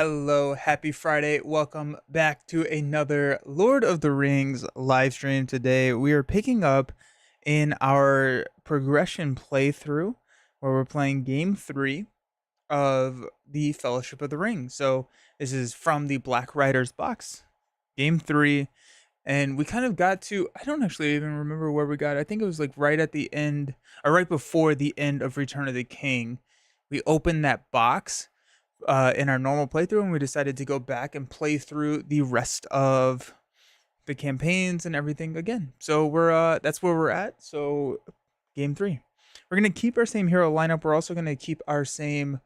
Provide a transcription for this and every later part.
Hello, happy Friday. Welcome back to another Lord of the Rings live stream. Today, we are picking up in our progression playthrough where we're playing game 3 of the Fellowship of the Ring. So, this is from the Black Riders box, game 3, and we kind of got to, I don't actually even remember where we got. I think it was like right at the end or right before the end of Return of the King. We opened that box in our normal playthrough, and we decided to go back and play through the rest of the campaigns and everything again. So we're that's where we're at. So game 3, we're gonna keep our same hero lineup. We're also gonna keep our same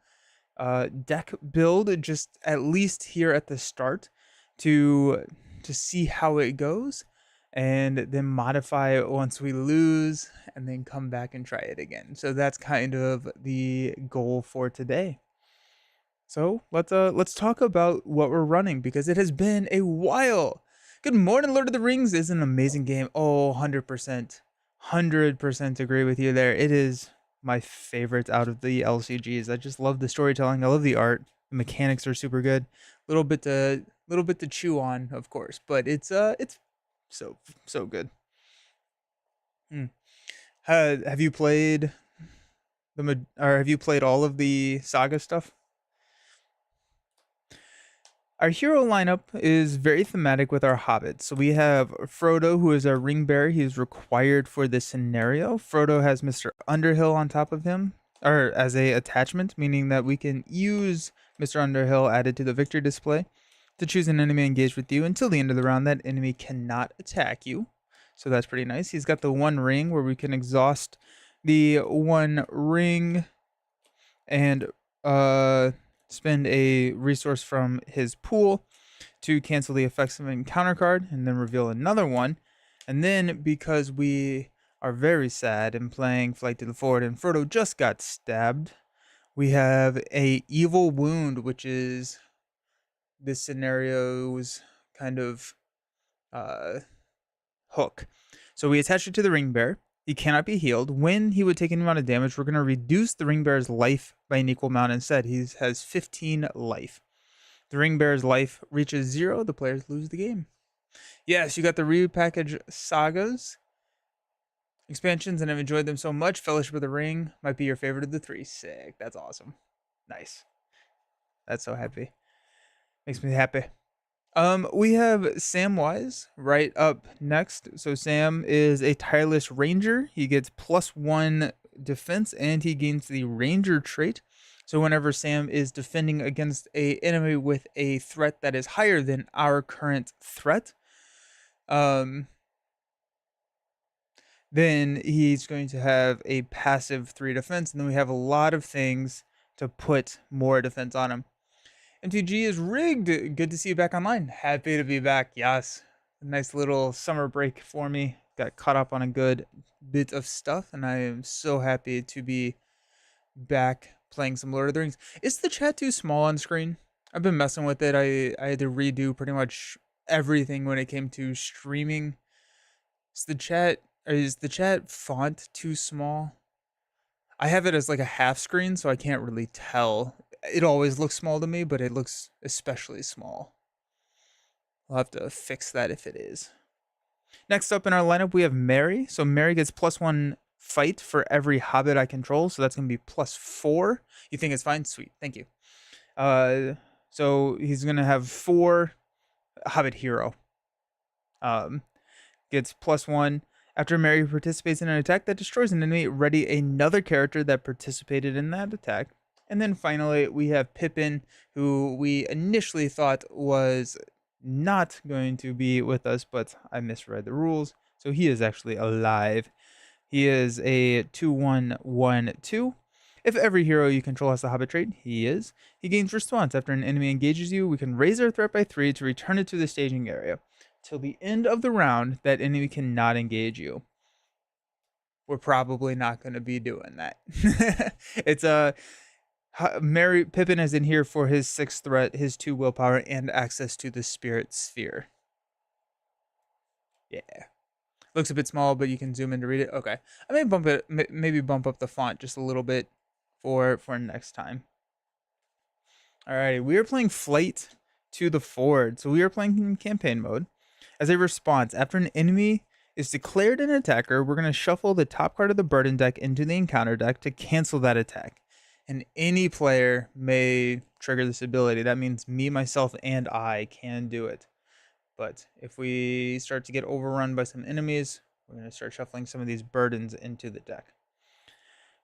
deck build, just at least here at the start, to see how it goes, and then modify it once we lose, and then come back and try it again. So that's kind of the goal for today. So let's talk about what we're running, because it has been a while. Good morning, Lord of the Rings is an amazing game. Oh, 100%. 100% agree with you there. It is my favorite out of the LCGs. I just love the storytelling. I love the art. The mechanics are super good. Little bit to chew on, of course, but it's so good. Hmm. Have you played or have you played all of the saga stuff? Our hero lineup is very thematic with our hobbits. So we have Frodo, who is our ring bearer. He is required for this scenario. Frodo has Mr. Underhill on top of him, or as a attachment, meaning that we can use Mr. Underhill added to the victory display to choose an enemy engaged with you until the end of the round. That enemy cannot attack you. So that's pretty nice. He's got the one ring where we can exhaust the one ring and spend a resource from his pool to cancel the effects of an encounter card, and then reveal another one. And then, because we are very sad and playing Flight to the Ford and Frodo just got stabbed, we have a evil wound, which is this scenario's kind of uh, hook. So we attach it to the ring bearer. He cannot be healed. When he would take any amount of damage, we're going to reduce the ring bearer's life by an equal amount instead. He has 15 life. The ring bearer's life reaches 0, the players lose the game. Yes, you got the repackaged sagas expansions, and I've enjoyed them so much. Fellowship of the Ring might be your favorite of the 3. Sick. That's awesome. Nice. That's so happy. Makes me happy. We have Samwise right up next. So Sam is a tireless ranger. He gets +1 defense, and he gains the ranger trait. So whenever Sam is defending against a enemy with a threat that is higher than our current threat, then he's going to have a passive 3 defense, and then we have a lot of things to put more defense on him. MTG is rigged. Good to see you back online. Happy to be back. Yes. A nice little summer break for me. Got caught up on a good bit of stuff, and I am so happy to be back playing some Lord of the Rings. Is the chat too small on screen? I've been messing with it. I had to redo pretty much everything when it came to streaming. Is the chat font too small? I have it as like a half screen, so I can't really tell. It always looks small to me, but it looks especially small. I'll have to fix that if it is. Next up in our lineup, we have Merry. So Merry gets +1 fight for every hobbit I control, so that's going to be +4. You think it's fine? Sweet. Thank you. So he's going to have 4 hobbit hero. Gets +1. After Merry participates in an attack that destroys an enemy, ready another character that participated in that attack. And then finally, we have Pippin, who we initially thought was not going to be with us, but I misread the rules. So he is actually alive. He is a 2/1/1/2. If every hero you control has the Hobbit trait, he is. He gains response. After an enemy engages you, we can raise our threat by 3 to return it to the staging area. Till the end of the round, that enemy cannot engage you. We're probably not going to be doing that. It's a Merry Pippin is in here for his 6 threat, his 2 willpower, and access to the spirit sphere. Yeah. Looks a bit small, but you can zoom in to read it. Okay. I may maybe bump up the font just a little bit for next time. Alrighty, we are playing Flight to the Ford. So we are playing in campaign mode. As a response, after an enemy is declared an attacker, we're going to shuffle the top card of the burden deck into the encounter deck to cancel that attack. And any player may trigger this ability. That means me, myself, and I can do it. But if we start to get overrun by some enemies, we're going to start shuffling some of these burdens into the deck.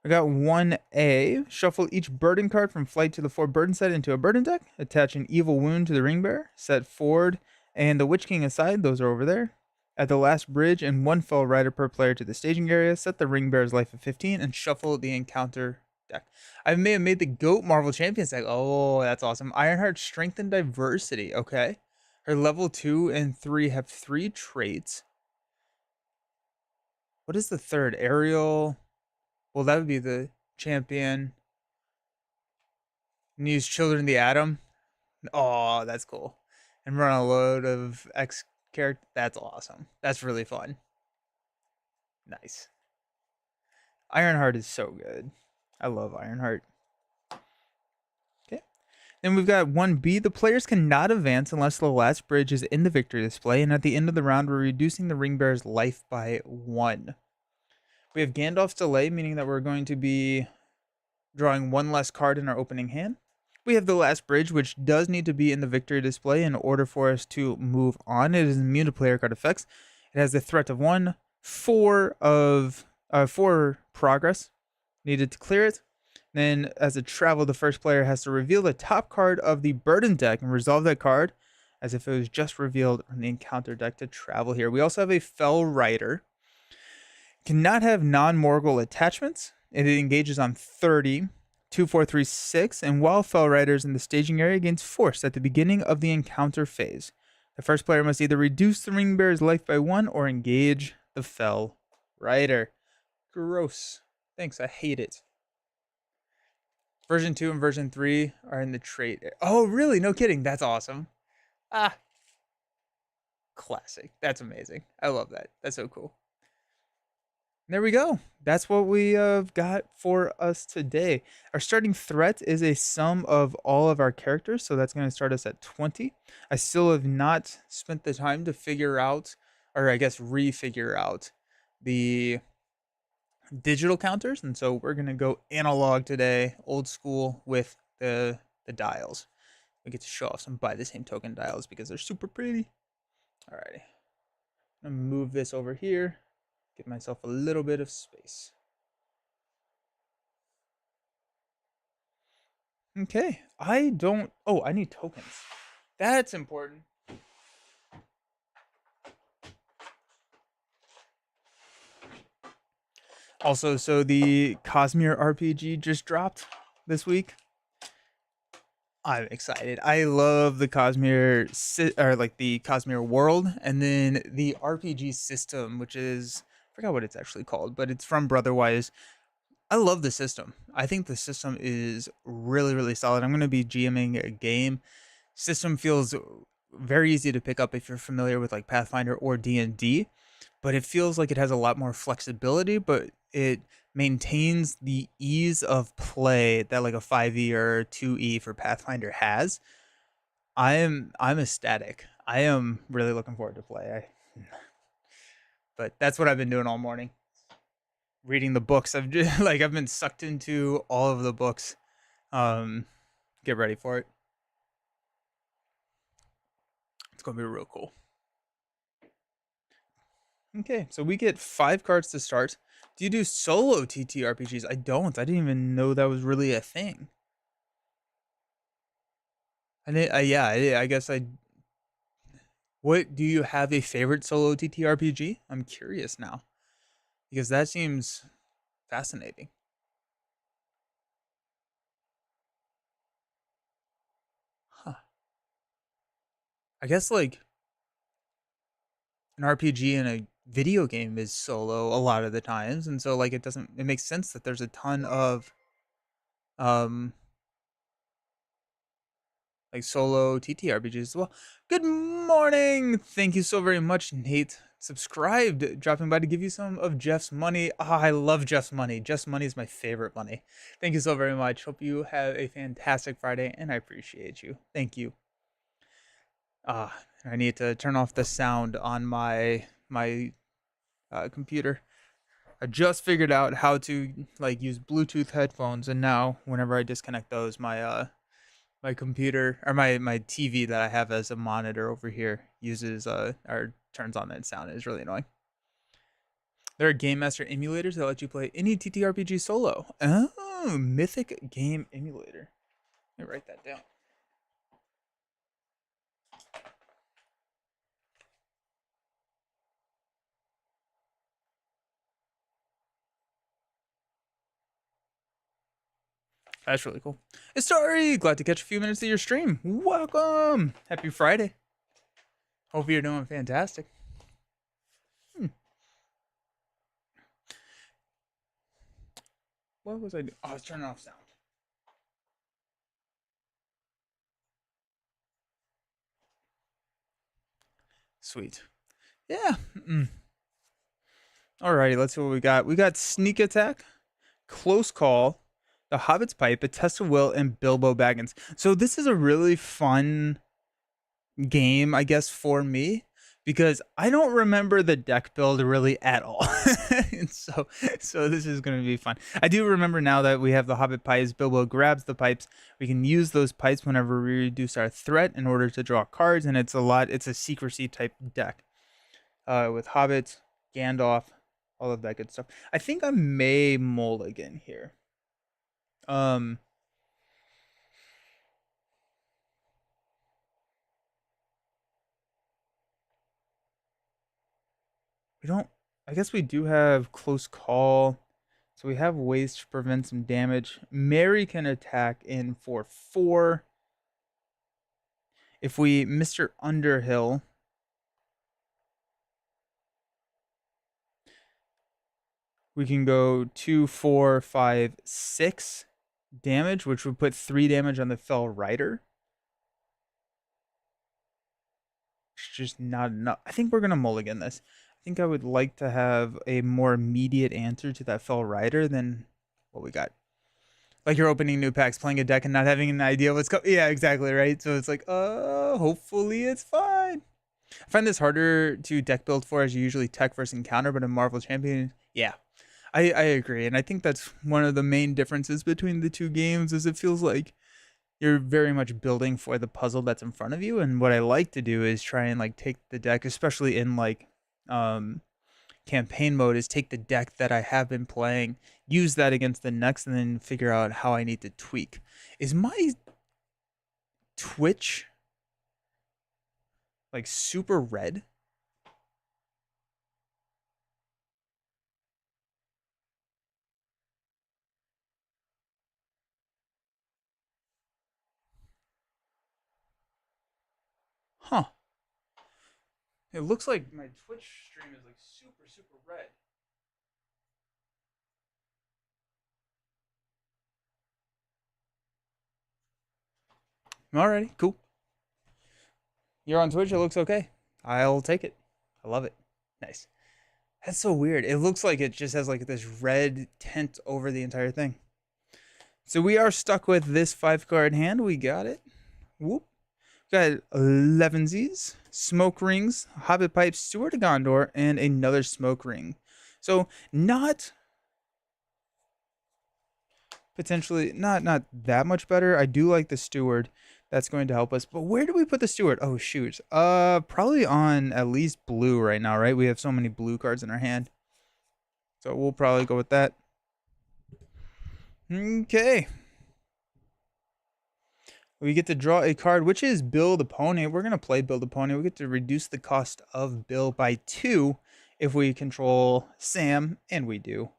We got 1A. Shuffle each burden card from Flight to the Ford burden set into a burden deck. Attach an evil wound to the ring bearer. Set Ford and the Witch King aside. Those are over there. At the last bridge and one Fell Rider per player to the staging area. Set the ring bearer's life at 15 and shuffle the encounter deck. I may have made the GOAT Marvel Champions deck. Oh, that's awesome. Ironheart Strength and Diversity. Okay. Her level 2 and 3 have 3 traits. What is the third? Aerial. Well, that would be the champion. And use Children of the Atom. Oh, that's cool. And run a load of X character. That's awesome. That's really fun. Nice. Ironheart is so good. I love Ironheart. Okay. Then we've got 1B. The players cannot advance unless the last bridge is in the victory display. And at the end of the round, we're reducing the ring bearer's life by 1. We have Gandalf's Delay, meaning that we're going to be drawing 1 less card in our opening hand. We have the last bridge, which does need to be in the victory display in order for us to move on. It is immune to player card effects. It has the threat of 1, 4 progress needed to clear it. Then, as a travel, the first player has to reveal the top card of the burden deck and resolve that card as if it was just revealed on the encounter deck to travel here. We also have a Fell Rider. Cannot have non-Morgul attachments. It engages on 30, 2, 4, 3, 6, and while Fell Rider is in the staging area, gains force at the beginning of the encounter phase. The first player must either reduce the ring bearer's life by 1 or engage the Fell Rider. Gross. Thanks, I hate it. Version 2 and version 3 are in the trait. Oh, really? No kidding. That's awesome. Ah. Classic. That's amazing. I love that. That's so cool. There we go. That's what we got for us today. Our starting threat is a sum of all of our characters, so that's going to start us at 20. I still have not spent the time to figure out, or I guess refigure out, the digital counters, and so we're going to go analog today, old school with the dials. We get to show off some buy the same token dials because they're super pretty. Alrighty. I'm going to move this over here. Give myself a little bit of space. Okay, I need tokens. That's important. Also, so the Cosmere RPG just dropped this week. I'm excited. I love the Cosmere, the Cosmere world, and then the RPG system, which is, I forgot what it's actually called, but it's from Brotherwise. I love the system. I think the system is really, really solid. I'm going to be GMing a game. System feels very easy to pick up if you're familiar with like Pathfinder or D&D, but it feels like it has a lot more flexibility, but it maintains the ease of play that like a 5e or 2e for Pathfinder has. I'm ecstatic. I am really looking forward to play. But that's what I've been doing all morning. Reading the books. I've been sucked into all of the books. Get ready for it. It's gonna be real cool. Okay, so we get 5 cards to start. Do you do solo TTRPGs? I don't. I didn't even know that was really a thing. And I guess I. What do you have a favorite solo TTRPG? I'm curious now, because that seems fascinating. Huh. I guess like an RPG in a video game is solo a lot of the times, and so like it makes sense that there's a ton of um like solo TTRPGs as well. Good morning. Thank you so very much, Nate subscribed, dropping by to give you some of Jeff's money. I love Jeff's money. Jeff's money is my favorite money. Thank you so very much. Hope you have a fantastic Friday, and I appreciate you. Thank you. I need to turn off the sound on my computer. I just figured out how to like use Bluetooth headphones, and now whenever I disconnect those, my computer or my TV that I have as a monitor over here uses or turns on that sound. It's really annoying. There are Game Master emulators that let you play any TTRPG solo. Oh, Mythic Game Emulator. Let me write that down. That's really cool. Story, glad to catch a few minutes of your stream. Welcome. Happy Friday. Hope you're doing fantastic. What was I doing? Oh, I was turning off sound. Sweet. Yeah. Alrighty, let's see what we got. We got Sneak Attack, Close Call, The Hobbit's Pipe, A Test of Will, and Bilbo Baggins. So this is a really fun game, I guess, for me, because I don't remember the deck build really at all. And so this is going to be fun. I do remember now that we have the Hobbit pipes. Bilbo grabs the pipes. We can use those pipes whenever we reduce our threat in order to draw cards, and it's a secrecy type deck. With Hobbits, Gandalf, all of that good stuff. I think I may mulligan here. We don't. I guess we do have Close Call, so we have ways to prevent some damage. Mary can attack in for 4. If we Mr. Underhill, we can go 2, 4, 5, 6 damage, which would put 3 damage on the Fell Rider. It's just not enough. I think we're gonna mulligan this. I think I would like to have a more immediate answer to that Fell Rider than what we got. Like you're opening new packs, playing a deck, and not having an idea what's going. Yeah, exactly, right? So it's like, hopefully it's fine. I find this harder to deck build for as you usually tech versus encounter, but in Marvel Champion, yeah, I agree. And I think that's one of the main differences between the two games is it feels like you're very much building for the puzzle that's in front of you. And what I like to do is try and like take the deck, especially in like campaign mode, is take the deck that I have been playing, use that against the next, and then figure out how I need to tweak. Is my Twitch like super red? Huh. It looks like my Twitch stream is like super red. Alrighty, cool. You're on Twitch, it looks okay. I'll take it. I love it. Nice. That's so weird. It looks like it just has like this red tint over the entire thing. So we are stuck with this 5-card hand. We got it. Whoop. Got 11sies, Smoke Rings, Hobbit Pipe, Steward of Gondor, and another Smoke Ring. So not potentially not that much better. I do like the Steward. That's going to help us. But where do we put the Steward? Oh shoot. Probably on at least blue right now, right? We have so many blue cards in our hand. So we'll probably go with that. Okay. We get to draw a card, which is Build Opponent. We're going to play Build Opponent. We get to reduce the cost of Bill by 2 if we control Sam, and we do.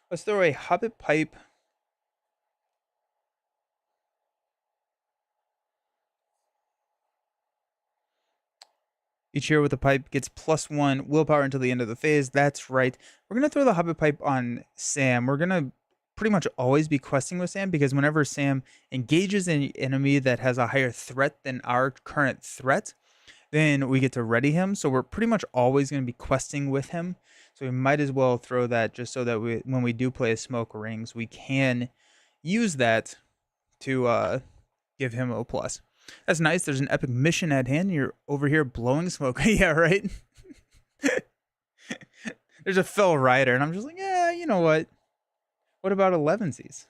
Let's throw a Hobbit Pipe. Each hero with a pipe gets +1 willpower until the end of the phase. That's right. We're going to throw the Hobbit Pipe on Sam. We're going to pretty much always be questing with Sam, because whenever Sam engages an enemy that has a higher threat than our current threat, then we get to ready him. So we're pretty much always going to be questing with him. So we might as well throw that just so that when we do play a Smoke Rings, we can use that to give him O+. That's nice. There's an epic mission at hand. You're over here blowing smoke. Yeah, right? There's a Fell Rider, and I'm just like, yeah, you know what? What about 11sies? Is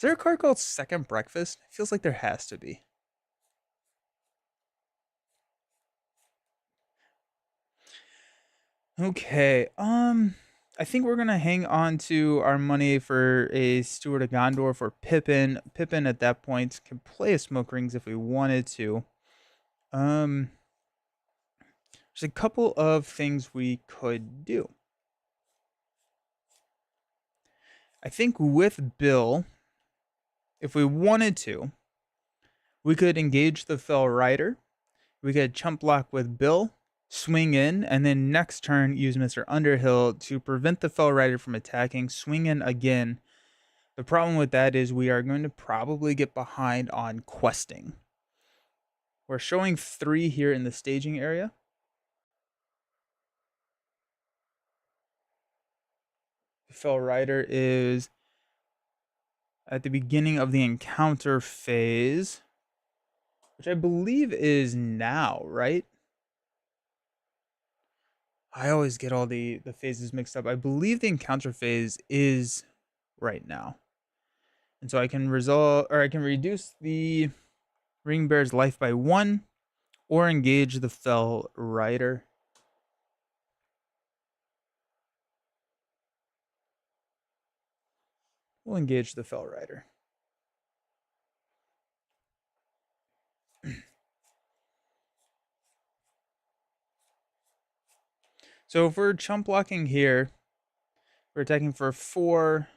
there a card called Second Breakfast? It feels like there has to be. Okay, I think we're gonna hang on to our money for a Steward of Gondor for Pippin. Pippin at that point can play a Smoke Rings if we wanted to. There's a couple of things we could do. I think with Bill, if we wanted to, we could engage the Fell Rider. We could chump block with Bill, swing in, and then next turn use Mr. Underhill to prevent the Fell Rider from attacking, swing in again. The problem with that is we are going to probably get behind on questing. We're showing 3 here in the staging area. The Fell Rider is at the beginning of the encounter phase, which I believe is now, right? I always get all the phases mixed up. I believe the encounter phase is right now. And so I can reduce the Ring Bear's life by 1 or engage the Fell Rider. We'll engage the Fell Rider. So if we're chump blocking here, we're attacking for 4,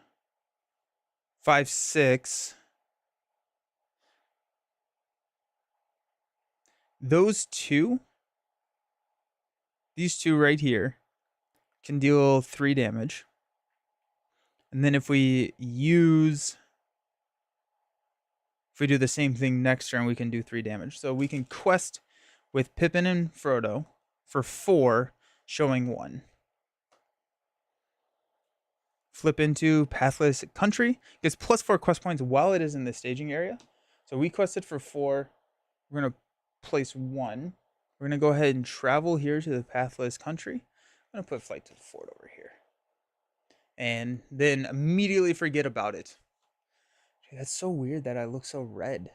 5, 6. These two right here, can deal 3 damage. And then if we do the same thing next turn, we can do 3 damage. So we can quest with Pippin and Frodo for 4, showing 1. Flip into Pathless Country. Gets +4 quest points while it is in the staging area. So we quested for 4. We're going to place 1. We're going to go ahead and travel here to the Pathless Country. I'm going to put Flight to the Fort over here. And then immediately forget about it. That's so weird that I look so red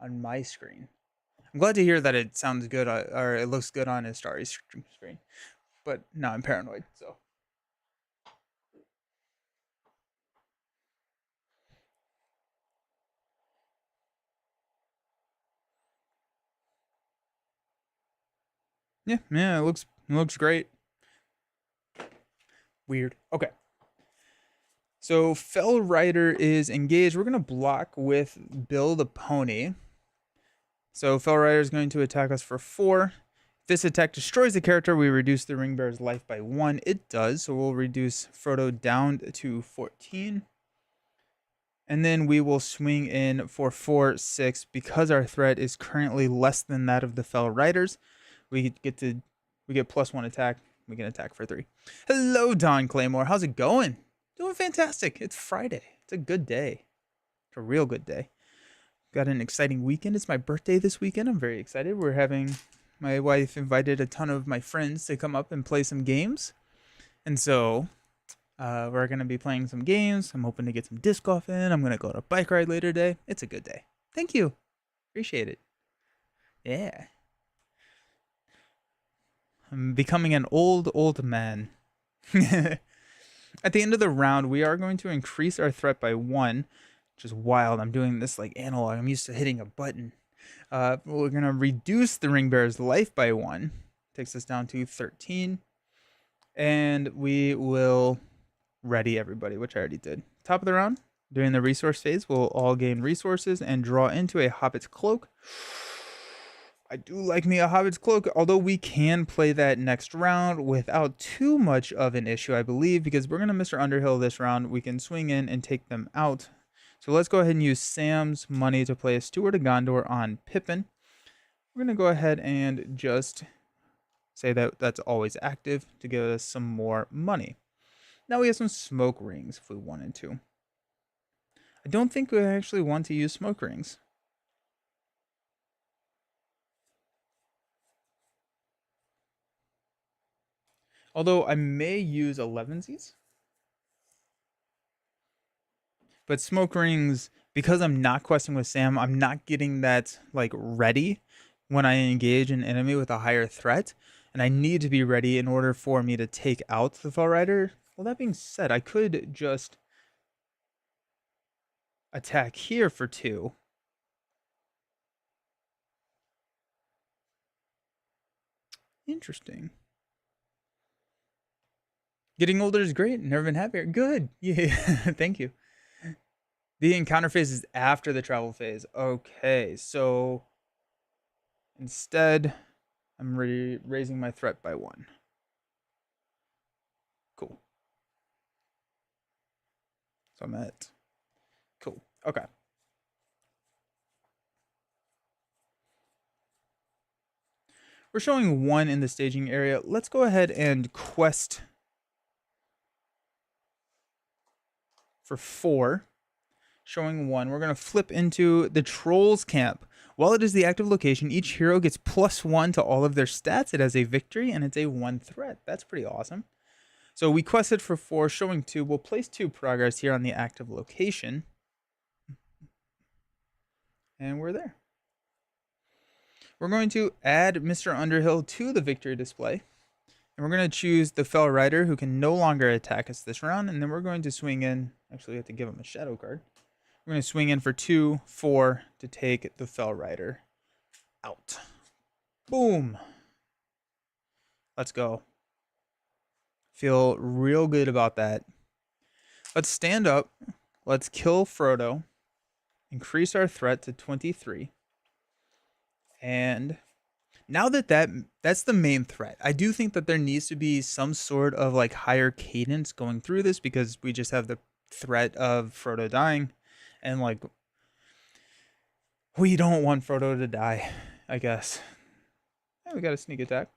on my screen. I'm glad to hear that it sounds good or it looks good on Astari's screen. But no, I'm paranoid, so. Yeah, it looks great. Weird. Okay. So Fell Rider is engaged. We're gonna block with Bill the Pony. So Fell Rider is going to attack us for 4. If this attack destroys the character, we reduce the Ring Bear's life by 1. It does, so we'll reduce Frodo down to 14. And then we will swing in for 4, 6. Because our threat is currently less than that of the Fell Riders, we get +1 attack. We can attack for 3. Hello, Don Claymore. How's it going? Doing fantastic. It's Friday. It's a good day. It's a real good day. Got an exciting weekend. It's my birthday this weekend. I'm very excited. My wife invited a ton of my friends to come up and play some games. And so we're going to be playing some games. I'm hoping to get some disc golf in. I'm going to go on a bike ride later today. It's a good day. Thank you. Appreciate it. Yeah. I'm becoming an old man. At the end of the round, we are going to increase our threat by 1, which is wild. I'm doing this like analog. I'm used to hitting a button. We're going to reduce the Ring Bear's life by 1. Takes us down to 13. And we will ready everybody, which I already did. Top of the round, during the resource phase, we'll all gain resources and draw into a Hobbit's Cloak. I do like me a Hobbit's Cloak, although we can play that next round without too much of an issue, I believe, because we're going to Mr. Underhill this round. We can swing in and take them out. So let's go ahead and use Sam's money to play a Steward of Gondor on Pippin. We're going to go ahead and just say that that's always active to give us some more money. Now we have some smoke rings if we wanted to. I don't think we actually want to use smoke rings. Although I may use 11sies. But smoke rings, because I'm not questing with Sam, I'm not getting that like ready when I engage an enemy with a higher threat. And I need to be ready in order for me to take out the Fell Rider. Well, that being said, I could just attack here for 2. Interesting. Getting older is great. Never been happier. Good. Yeah. Thank you. The encounter phase is after the travel phase. Okay. So instead, I'm raising my threat by 1. Cool. So I'm at... Cool. Okay. We're showing 1 in the staging area. Let's go ahead and quest for 4. Showing 1. We're going to flip into the Trolls Camp. While it is the active location, each hero gets +1 to all of their stats. It has a victory and it's a 1 threat. That's pretty awesome. So we quested for 4, showing 2. We'll place 2 progress here on the active location. And we're there. We're going to add Mr. Underhill to the victory display. And we're going to choose the Fell Rider, who can no longer attack us this round. And then we're going to swing in. Actually, we have to give him a shadow card. We're going to swing in for 2, 4 to take the Fell Rider out. Boom. Let's go. Feel real good about that. Let's stand up. Let's kill Frodo. Increase our threat to 23. And now that's the main threat. I do think that there needs to be some sort of like higher cadence going through this, because we just have the threat of Frodo dying. And like, we don't want Frodo to die, I guess. Yeah, we got a sneak attack.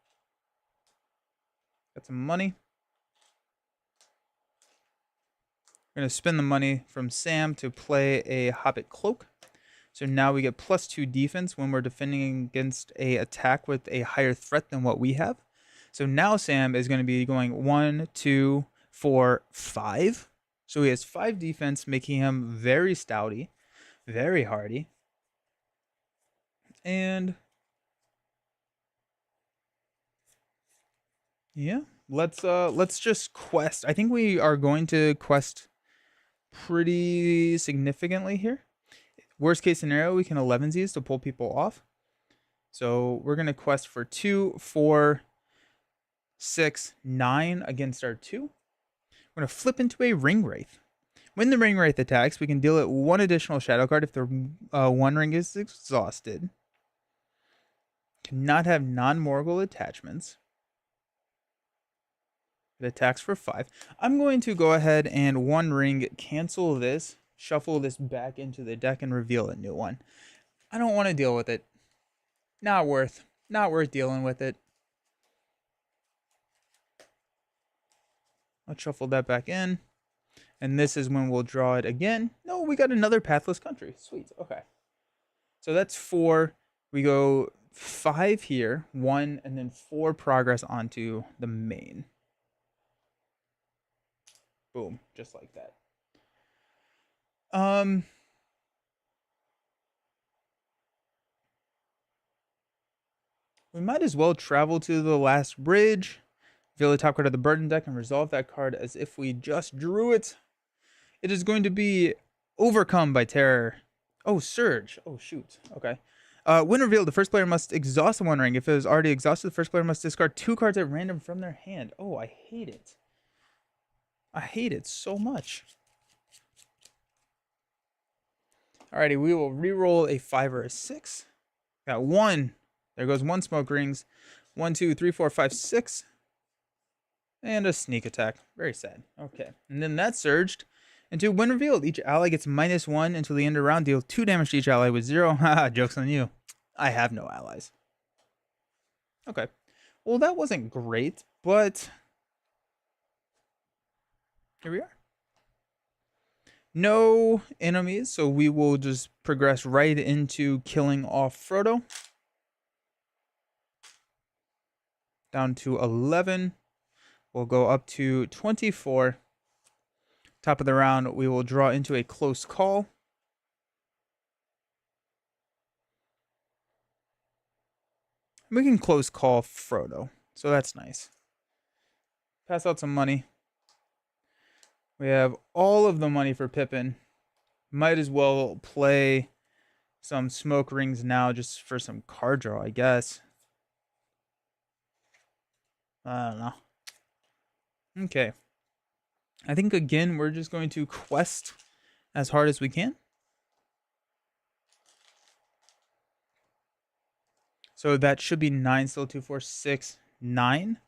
Got some money. We're going to spend the money from Sam to play a Hobbit Cloak. So now we get +2 defense when we're defending against a attack with a higher threat than what we have. So now Sam is going to be going 1, 2, 4, 5. So he has 5 defense, making him very stouty, very hardy. And yeah, let's just quest. I think we are going to quest pretty significantly here. Worst case scenario, we can 11sies to pull people off. So we're going to quest for 2, 4, 6, 9 against our 2. We're going to flip into a Ring Wraith. When the Ring Wraith attacks, we can deal it 1 additional shadow card if the 1 ring is exhausted. Cannot have non-Morgul attachments. It attacks for 5. I'm going to go ahead and 1 ring, cancel this, shuffle this back into the deck, and reveal a new one. I don't want to deal with it. Not worth dealing with it. Let's shuffle that back in. And this is when we'll draw it again. No, we got another Pathless Country. Sweet. Okay. So that's 4. We go 5 here, 1, and then 4 progress onto the main. Boom. Just like that. We might as well travel to the last bridge, reveal the top card of the burden deck, and resolve that card as if we just drew it. It is going to be Overcome by Terror. Oh, Surge. Oh, shoot. Okay. When revealed, the first player must exhaust the 1 ring. If it is already exhausted, the first player must discard 2 cards at random from their hand. Oh, I hate it. I hate it so much. Alrighty, we will re-roll a 5 or a 6. Got 1. There goes 1 smoke rings. 1, 2, 3, 4, 5, 6. And a sneak attack. Very sad. Okay. And then that surged into when revealed. Each ally gets -1 until the end of the round. Deal 2 damage to each ally with 0. Haha, joke's on you. I have no allies. Okay. Well, that wasn't great, but here we are. No enemies, so we will just progress right into killing off Frodo. Down to 11. We'll go up to 24. Top of the round, we will draw into a close call. We can close call Frodo, so that's nice. Pass out some money. We have all of the money for Pippin. Might as well play some smoke rings now just for some card draw, I guess. I don't know. Okay. I think again we're just going to quest as hard as we can. So that should be 9 still. 2, 4, 6, 9.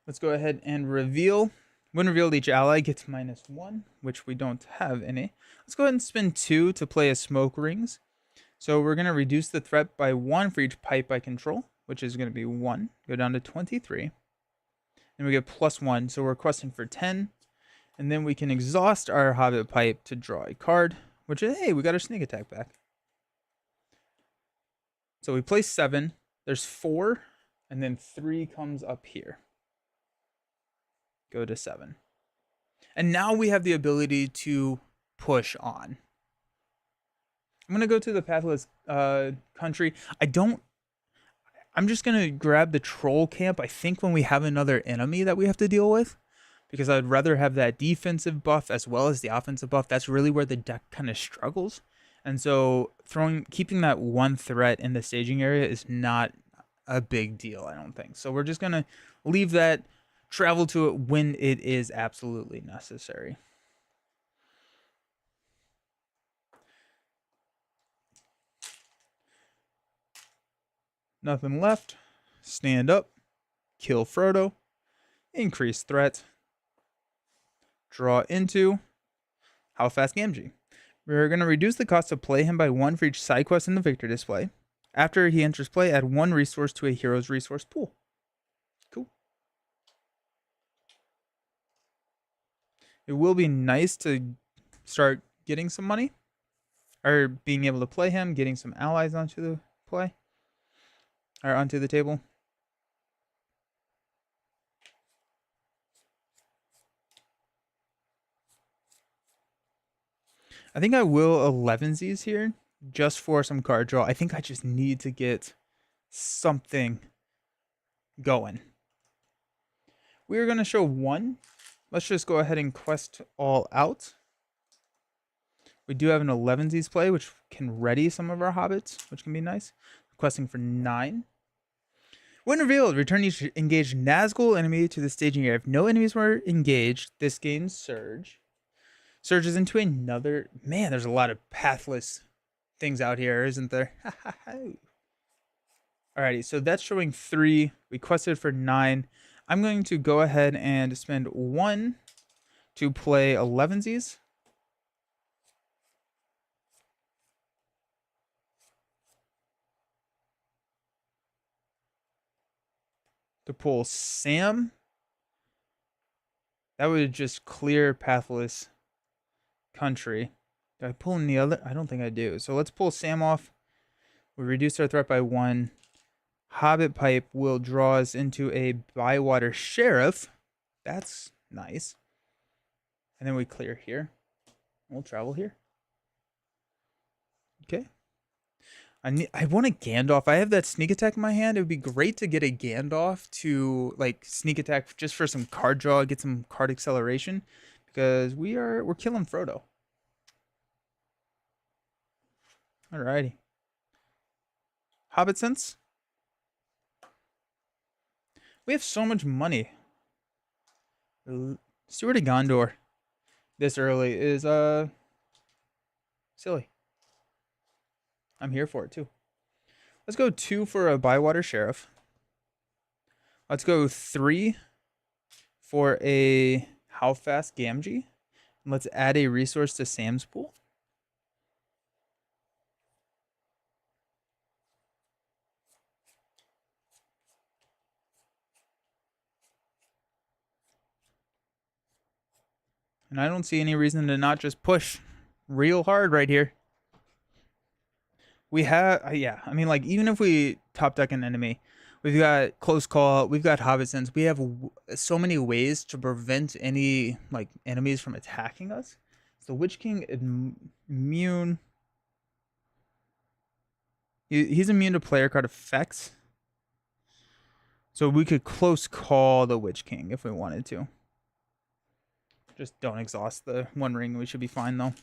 Let's go ahead and reveal. When revealed, each ally gets -1, which we don't have any. Let's go ahead and spend 2 to play a smoke rings. So we're going to reduce the threat by 1 for each pipe I control, which is going to be 1. Go down to 23. And we get +1, so we're questing for 10. And then we can exhaust our Hobbit pipe to draw a card, which is, hey, we got our sneak attack back. So we place 7. There's 4, and then 3 comes up here. Go to 7. And now we have the ability to push on. I'm going to go to the Pathless country. I'm just going to grab the troll camp, I think, when we have another enemy that we have to deal with. Because I'd rather have that defensive buff as well as the offensive buff. That's really where the deck kind of struggles. And so keeping that 1 threat in the staging area is not a big deal, I don't think. So we're just going to leave that, travel to it when it is absolutely necessary. Nothing left. Stand up. Kill Frodo. Increase threat. Draw into How Fast Gamgee. We're going to reduce the cost to play him by 1 for each side quest in the victor display. After he enters play, add 1 resource to a hero's resource pool. Cool. It will be nice to start getting some money, or being able to play him, getting some allies onto the play, or onto the table. I think I will 11sies here just for some card draw. I think I just need to get something going. We're going to show 1. Let's just go ahead and quest all out. We do have an 11sies play, which can ready some of our hobbits, which can be nice. Questing for 9. When revealed, return each engaged Nazgul enemy to the staging area. If no enemies were engaged, this gains Surge. Surges into another... Man, there's a lot of pathless things out here, isn't there? Alrighty, so that's showing 3. We quested for 9. I'm going to go ahead and spend 1 to play 11sies. To pull Sam. That would just clear pathless country. Do I pull any other? I don't think I do. So let's pull Sam off. We reduce our threat by 1. Hobbit pipe will draw us into a Bywater Sheriff. That's nice. And then we clear here. We'll travel here. Okay. I want a Gandalf. I have that sneak attack in my hand. It would be great to get a Gandalf to like sneak attack just for some card draw, get some card acceleration, because we're killing Frodo. Alrighty. Hobbit sense. We have so much money. Steward of Gondor this early is silly. I'm here for it too. Let's go 2 for a Bywater Sheriff. Let's go 3 for a How Fast Gamgee. And let's add a resource to Sam's pool. And I don't see any reason to not just push real hard right here. We have, yeah, I mean, like, even if we top deck an enemy, we've got Close Call, we've got Hobbit Sense, we have so many ways to prevent any, like, enemies from attacking us. So Witch King immune. He's immune to player card effects. So we could Close Call the Witch King if we wanted to. Just don't exhaust the one ring. We should be fine, though.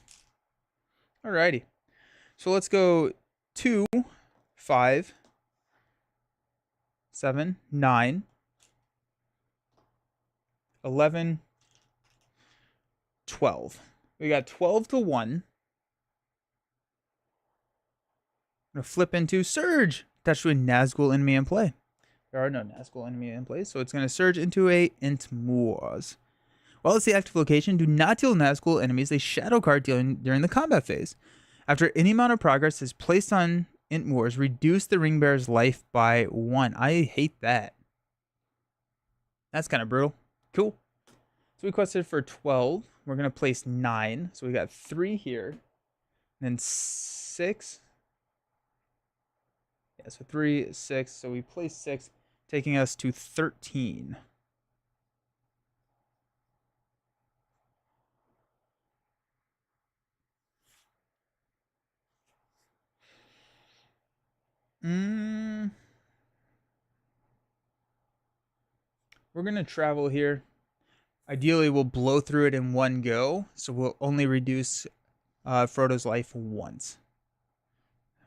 Alrighty. So let's go 2, 5, 7, 9, 11, 12. We got 12 to 1. I'm going to flip into Surge. Attached to a Nazgul enemy in play. There are no Nazgul enemy in play, so it's going to surge into a Int Moors. While it's the active location, do not deal Nazgul enemies a shadow card dealing during the combat phase. After any amount of progress is placed on Int Moors, reduce the Ring Bearer's life by 1. I hate that. That's kind of brutal. Cool. So we quested for 12. We're going to place 9. So we got 3 here. And then 6. Yeah, so 3, 6. So we place 6, taking us to 13. We're going to travel here. Ideally, we'll blow through it in one go, so we'll only reduce Frodo's life once.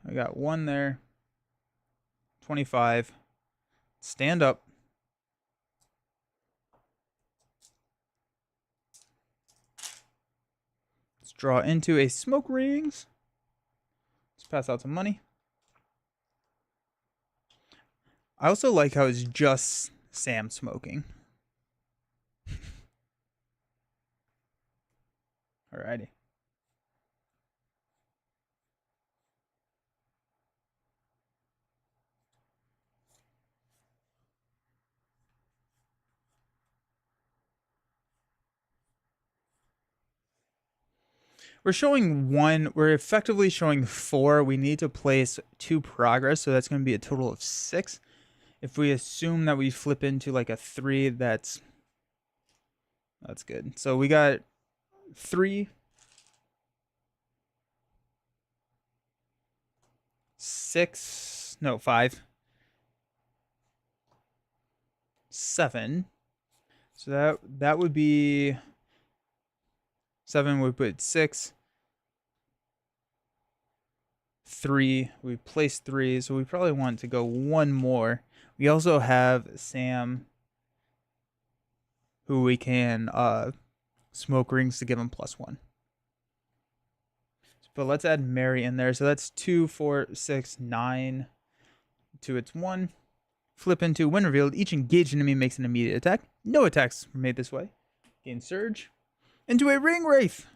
I got 1 there. 25. Stand up. Let's draw into a Smoke Rings. Let's pass out some money. I also like how it's just Sam smoking. Alrighty. We're showing 1. We're effectively showing 4. We need to place 2 progress, so that's going to be a total of 6. If we assume that we flip into like a 3, that's good. So we got 3, 6, no, 5, 7. So that would be 7. We put 6, 3. We place 3, so we probably want to go 1 more. We also have Sam, who we can Smoke Rings to give him +1. But let's add Mary in there. So that's 2, 4, 6, 9. 2, it's 1. Flip into when revealed, each engaged enemy makes an immediate attack. No attacks were made this way. Gain Surge. Into a Ring Wraith.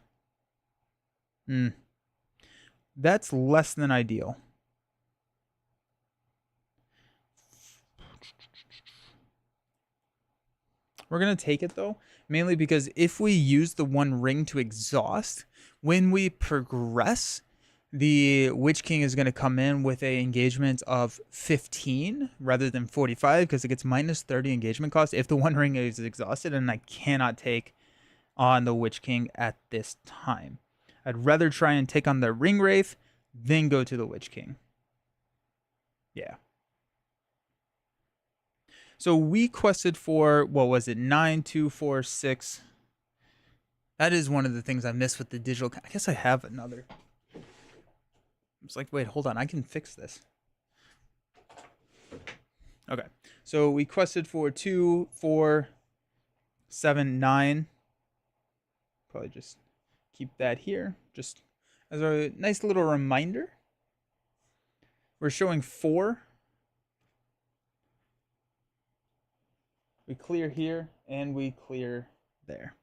That's less than ideal. We're going to take it, though, mainly because if we use the 1 ring to exhaust, when we progress, the Witch King is going to come in with a engagement of 15 rather than 45 because it gets minus 30 engagement cost if the 1 ring is exhausted, and I cannot take on the Witch King at this time. I'd rather try and take on the Ring Wraith, then go to the Witch King. Yeah. So we quested for, what was it, 9, 2, 4, 6. That is one of the things I miss with the digital. I guess I have another. It's like, wait, hold on. I can fix this. Okay. So we quested for 2, 4, 7, 9. Probably just keep that here. Just as a nice little reminder. We're showing 4. We clear here, and we clear there.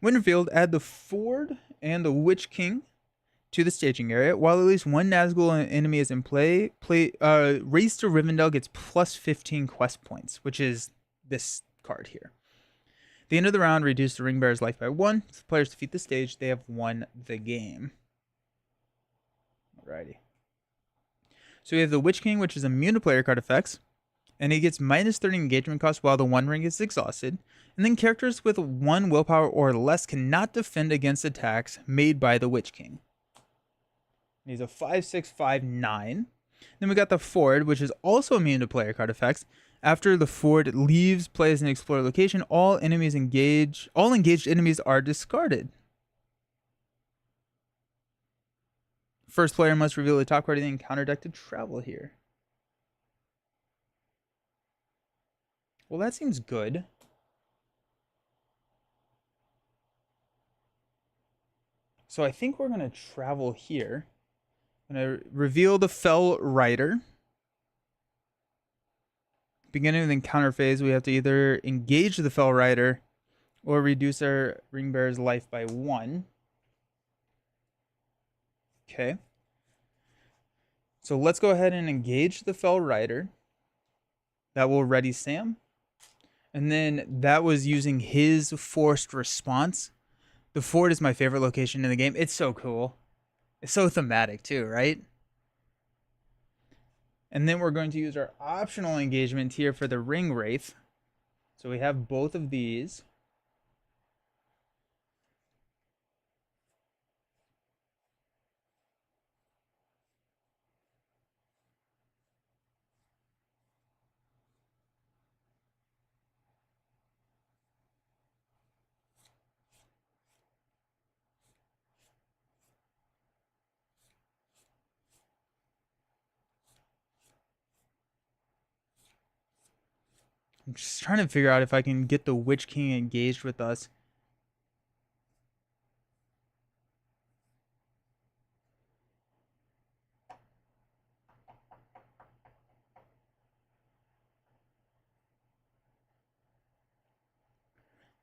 When revealed, add the Ford and the Witch King to the staging area. While at least 1 Nazgul enemy is in play, Race to Rivendell gets plus 15 quest points, which is this card here. the end of the round, reduce the ring bearer's life by 1. If the players defeat the stage, they have won the game. Alrighty. So we have the Witch King, which is immune to player card effects, and he gets minus 30 engagement cost while the one ring is exhausted. And then characters with 1 willpower or less cannot defend against attacks made by the Witch King. And he's a 5/6, 5/9. Then we got the Ford, which is also immune to player card effects. After the Ford leaves play as an explorer location, all engaged enemies are discarded. First player must reveal the top card of the encounter deck to travel here. Well, that seems good. So I think we're going to travel here. I'm going to reveal the Fell Rider. Beginning of the encounter phase, we have to either engage the Fell Rider or reduce our ring bearer's life by 1. Okay. So let's go ahead and engage the Fell Rider. That will ready Sam. And then that was using his forced response. The Ford is my favorite location in the game. It's so cool. It's so thematic too, right? And then we're going to use our optional engagement here for the Ring Wraith. So we have both of these. I'm just trying to figure out if I can get the Witch King engaged with us.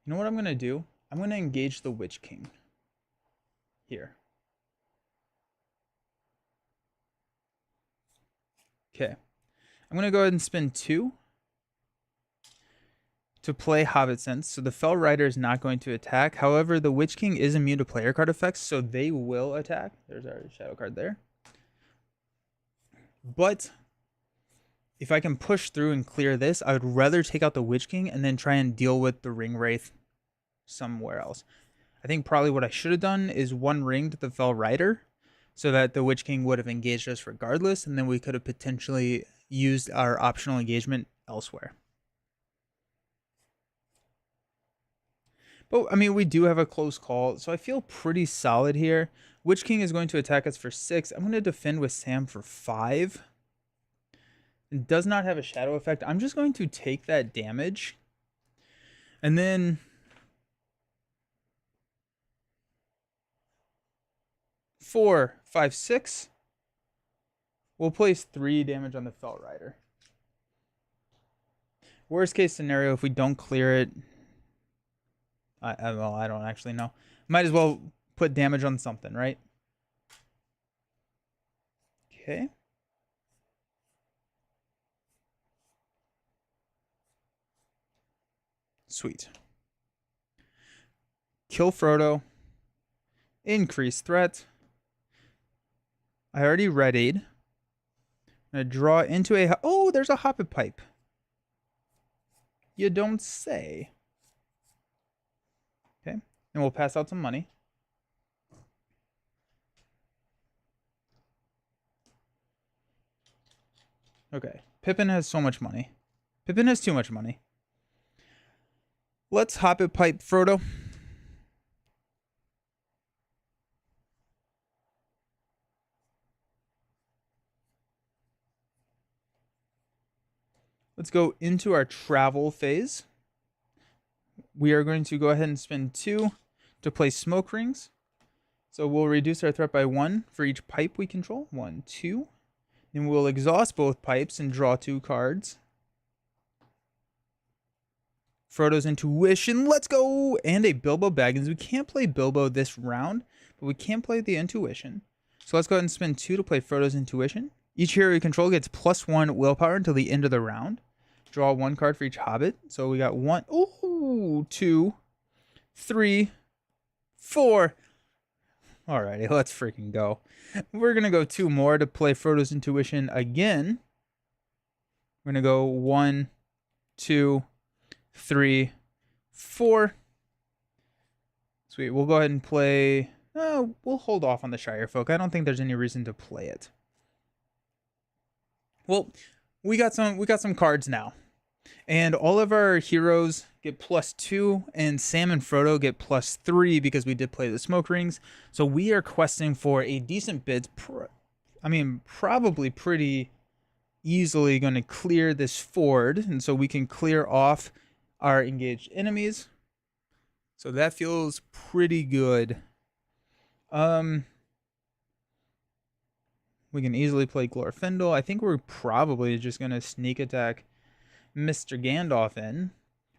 You know what I'm going to do? I'm going to engage the Witch King here. Okay. I'm going to go ahead and spend 2 to play Hobbit Sense. So the Fell Rider is not going to attack. However, the Witch King is immune to player card effects, so they will attack. There's our shadow card there. But if I can push through and clear this, I would rather take out the Witch King and then try and deal with the Ring Wraith somewhere else. I think probably what I should have done is 1 ring to the Fell Rider so that the Witch King would have engaged us regardless, and then we could have potentially used our optional engagement elsewhere. But, I mean, we do have a close call, so I feel pretty solid here. Witch King is going to attack us for 6. I'm going to defend with Sam for 5. It does not have a shadow effect. I'm just going to take that damage. And then 4, 5, 6. We'll place 3 damage on the Fell Rider. Worst case scenario, if we don't clear it, well, I don't actually know. Might as well put damage on something, right? Okay. Sweet. Kill Frodo. Increase threat. I already readied. I'm going to draw into a... Oh, there's a Hoppet Pipe. You don't say. Okay. And we'll pass out some money. Okay. Pippin has so much money. Pippin has too much money. Let's Hoppet Pipe Frodo. Let's go into our travel phase. We are going to go ahead and spend 2 to place Smoke Rings. So we'll reduce our threat by 1 for each pipe we control. 1, 2. Then we'll exhaust both pipes and draw 2 cards. Frodo's Intuition, let's go! And a Bilbo Baggins. We can't play Bilbo this round, but we can play the Intuition. So let's go ahead and spend 2 to play Frodo's Intuition. Each hero you control gets +1 willpower until the end of the round. Draw 1 card for each Hobbit. So we got 1. Ooh! Ooh, 2, 3, 4. Alrighty, let's freaking go. We're gonna go 2 more to play Frodo's Intuition again. We're gonna go 1, 2, 3, 4. Sweet. We'll go ahead and play. We'll hold off on the Shire Folk. I don't think there's any reason to play it. Well, we got some cards now, and all of our heroes get +2, and Sam and Frodo get +3 because we did play the smoke rings. So we are questing for a decent bid. Probably pretty easily going to clear this ford, and so we can clear off our engaged enemies. So that feels pretty good. We can easily play Glorfindel. I think we're probably just going to sneak attack Mr. Gandalf in.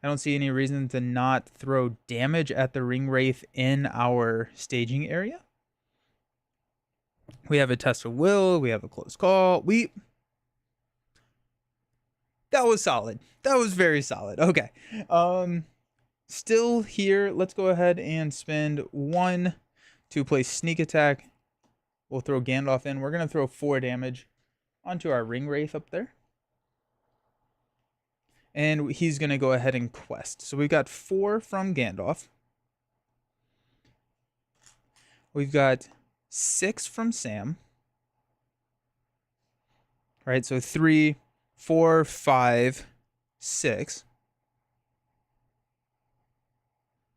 I don't see any reason to not throw damage at the Ringwraith in our staging area. We have a Test of Will. We have a Close Call. That was solid. That was very solid. Okay. Still here. Let's go ahead and spend 1 to play Sneak Attack. We'll throw Gandalf in. We're going to throw 4 damage onto our Ringwraith up there. And he's going to go ahead and quest. So we've got 4 from Gandalf. We've got 6 from Sam. Right, so 3, 4, 5, 6.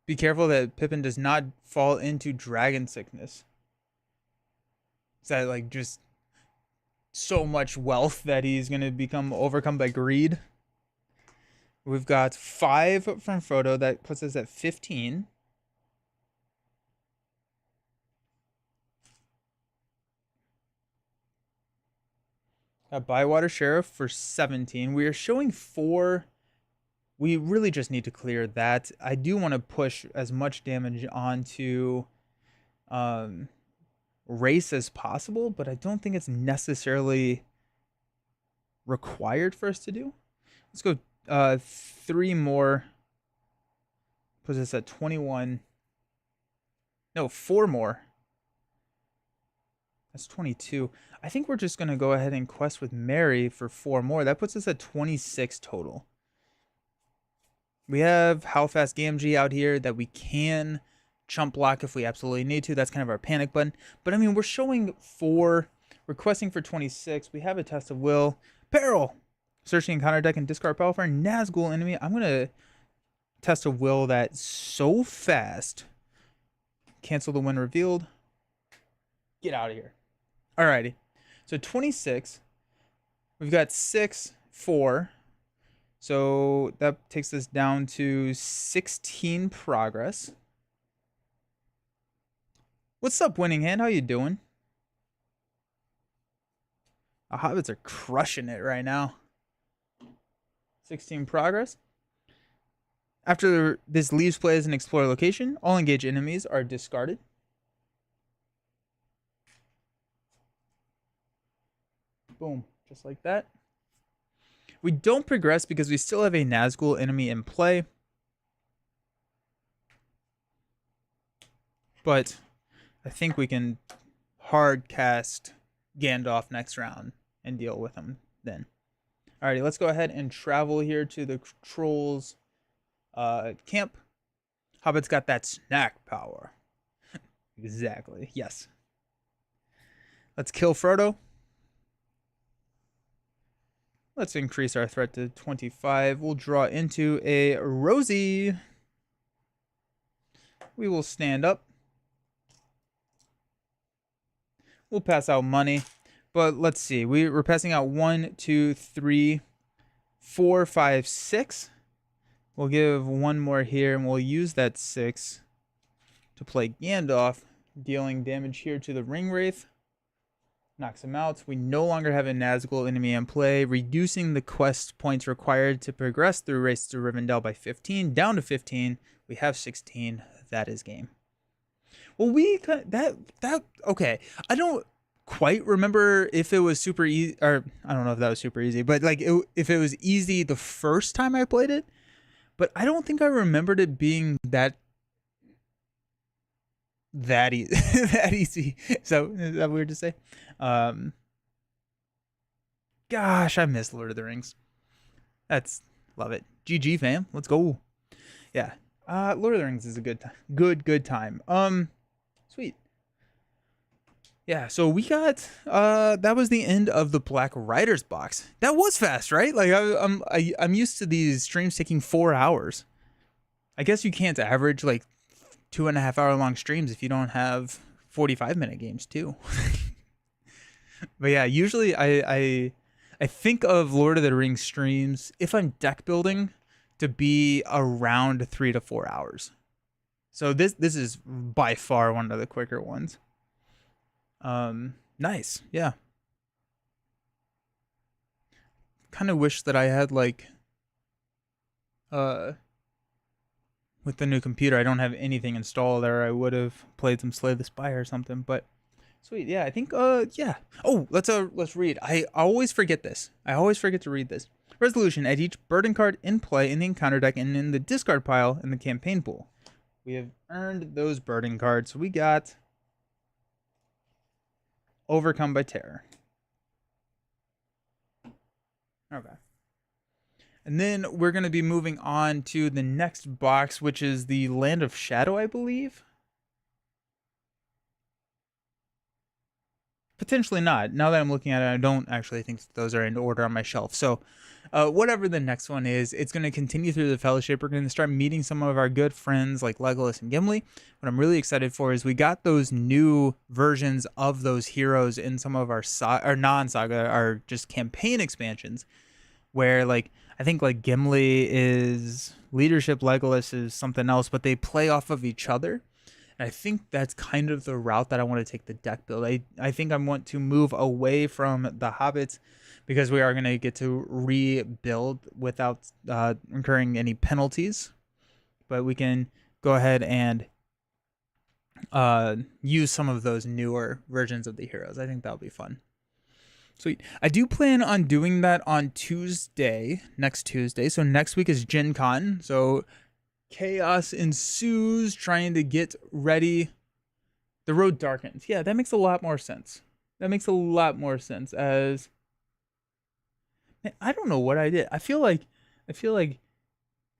Be careful that Pippin does not fall into dragon sickness. Is that like just so much wealth that he's going to become overcome by greed? We've got 5 from Frodo. That puts us at 15. Got Bywater Sheriff for 17. We are showing 4. We really just need to clear that. I do want to push as much damage onto race as possible, but I don't think it's necessarily required for us to do. Let's go 3 more. Puts us at 21. No, 4 more. That's 22. I think we're just going to go ahead and quest with Mary for 4 more. That puts us at 26 total. We have Howlfast Gamgee out here that we can chump block if we absolutely need to. That's kind of our panic button. But I mean, we're showing 4, requesting for 26. We have a Test of Will. Peril! Searching encounter deck and discard power for a Nazgul enemy. I'm going to Test of Will that so fast. Cancel the when revealed. Get out of here. Alrighty. So 26. We've got 6, 4. So that takes us down to 16 progress. What's up, Winning Hand? How you doing? The Hobbits are crushing it right now. 16 progress. After this leaves play as an explore location, all engaged enemies are discarded. Boom. Just like that. We don't progress because we still have a Nazgul enemy in play. But I think we can hard cast Gandalf next round and deal with him then. Alrighty, let's go ahead and travel here to the Trolls camp. Hobbit's got that snack power. Exactly, yes. Let's kill Frodo. Let's increase our threat to 25. We'll draw into a Rosie. We will stand up. We'll pass out money. But let's see. We're passing out 1, 2, 3, 4, 5, 6. We'll give 1 more here, and we'll use that 6 to play Gandalf, dealing damage here to the Ringwraith. Knocks him out. We no longer have a Nazgul enemy in play, reducing the quest points required to progress through Race to Rivendell by 15, down to 15. We have 16. That is game. Well, okay. I don't quite remember if it was super easy, or I don't know if that was super easy, but like if it was easy the first time I played it. but I don't think I remembered it being that easy. That easy. So is that weird to say? Um, Gosh, I miss Lord of the Rings. That's love it. GG fam, let's go. Yeah, Lord of the Rings is a good time. Sweet. Yeah, so we got that was the end of the Black Riders box. That was fast, right? Like I'm used to these streams taking 4 hours. I guess you can't average like 2.5 hour long streams if you don't have 45-minute games too. But yeah, usually I think of Lord of the Rings streams if I'm deck building to be around 3 to 4 hours. So this is by far one of the quicker ones. Nice. Yeah. Kind of wish that I had like with the new computer, I don't have anything installed there. I would have played some Slay the Spire or something, but sweet. Yeah, I think yeah. Oh, let's read. I always forget this. I always forget to read this. Resolution: at each burden card in play in the encounter deck and in the discard pile in the campaign pool. We have earned those burden cards. So we got Overcome by Terror. Okay. And then we're going to be moving on to the next box, which is the Land of Shadow, I believe. Potentially not. Now that I'm looking at it, I don't actually think those are in order on my shelf. So whatever the next one is, it's going to continue through the Fellowship. We're going to start meeting some of our good friends like Legolas and Gimli. What I'm really excited for is we got those new versions of those heroes in some of our non-saga, our just campaign expansions, where like I think like Gimli is leadership, Legolas is something else, but they play off of each other. And I think that's kind of the route that I want to take the deck build. I think I want to move away from the Hobbits because we are going to get to rebuild without incurring any penalties. But we can go ahead and use some of those newer versions of the heroes. I think that'll be fun. Sweet. I do plan on doing that on Tuesday, next Tuesday. So next week is Gen Con. So chaos ensues trying to get ready. The road darkens. Yeah, that makes a lot more sense. That makes a lot more sense as man, I don't know what I did. I feel like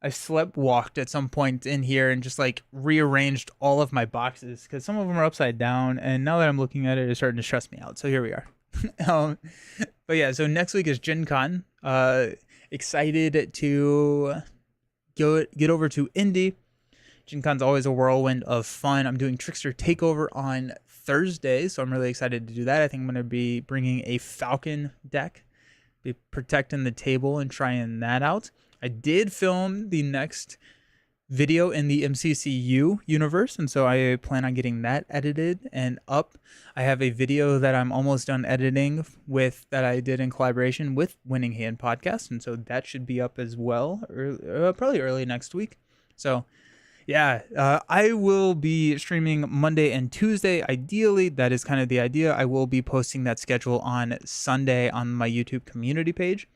I slept walked at some point in here and just like rearranged all of my boxes because some of them are upside down, and now that I'm looking at it, it's starting to stress me out. So here we are. But yeah, so next week is Gen Con. Excited to get over to Indy. Gen Con's always a whirlwind of fun. I'm doing Trickster Takeover on Thursday, so I'm really excited to do that. I think I'm going to be bringing a Falcon deck, be protecting the table and trying that out. I did film the next video in the MCCU universe, and so I plan on getting that edited and up. I have a video that I'm almost done editing that I did in collaboration with Winning Hand Podcast, and so that should be up as well, probably early next week. So yeah, I will be streaming Monday and Tuesday. Ideally, that is kind of the idea. I will be posting that schedule on Sunday on my YouTube community page,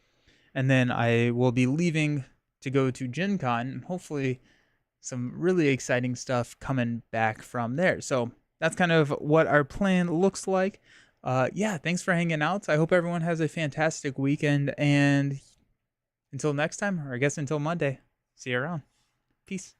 and then I will be leaving to go to Gen Con, and hopefully some really exciting stuff coming back from there. So that's kind of what our plan looks like. Yeah, thanks for hanging out. I hope everyone has a fantastic weekend, and until next time, or I guess until Monday, see you around. Peace.